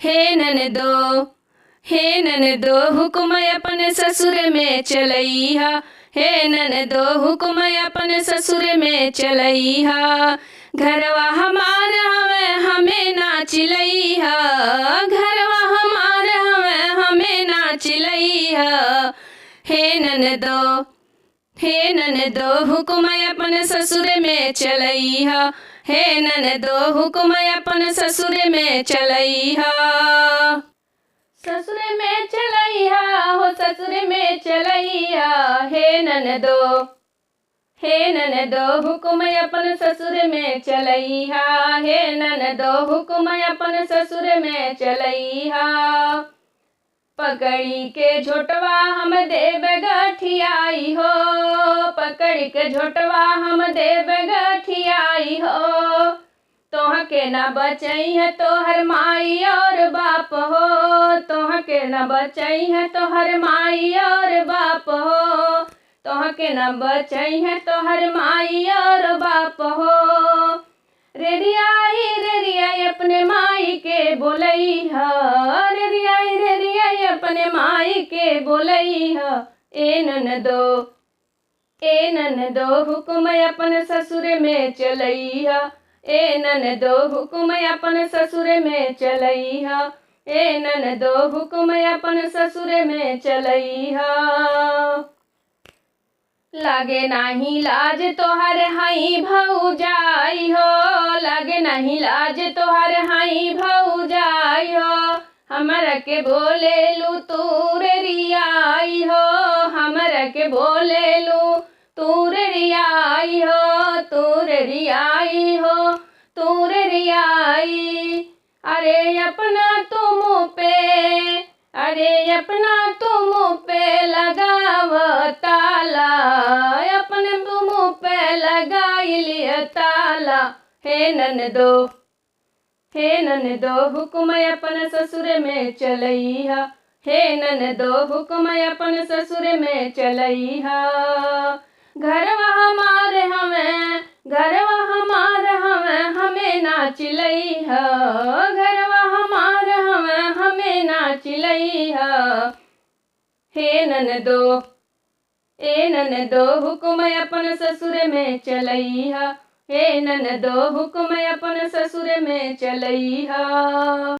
हे ननदो हे ननदो हुकुम अपन ससुर में चलैहा। हे ननदो हुकुम अपन ससुर में चलैहा। घरवा हमार हवे हमें ना चिलैहा। घरवा हमार हवे हमें ना चिलैहा। हे ननदो हुकुम अपन ससुर में चलैहा। हे ननदो हुकुम अपन ससुर में चलैहा। ससुर में चलैहा हो ससुर में चलैहा। हे ननदो हुकुम अपन ससुर में चलैहा। हे ननदो हुकुम अपन ससुर में चलैहा। पकड़ी के झोटवा हम देव गठियाई हो। पकड़ी के झोटवा हम देव गठियाई हो। तोह के न बचई है तोहर माई और बाप हो। तोह के न बचई है तोहर माई और बाप हो। तोह के न बचई है तोहर माई और बाप हो। रेरियाई अपने माई के बोलैहा। रेरियाई अपने माई के बोलैहा। ए ननदो हुकुम अपन ससुर में चलैहा। ए ननदो हुकुम अपन ससुर में चलैहा। ए ननदो हुकुम अपन ससुर में चलैहा। लागे नाही लाज तोहर हई भौजाई हो। लागे नाही लाज तोहर हई भौजाई हो। हमरा के बोलेलू तू रेरियाई हो। हमरा के बोलेलू तू रेरियाई हो। तू रेरियाई हो तू रेरियाई। अरे अपना तुम पे लगाव ताला। अपने तुम पे लगाई लिया ताला। हे ननदो हुकुम अपन ससुर में चलैहा। हे ननदो हुकुम अपन ससुर में चलैहा। घरवा हमार हवे हमें ना चिलैहा। घरवा हमार हवे हमें ना चिलैहा। हे ननदो हुकुम अपन ससुर में चलैहा। हे ननदो हुकुम अपन ससुर में चलैहा।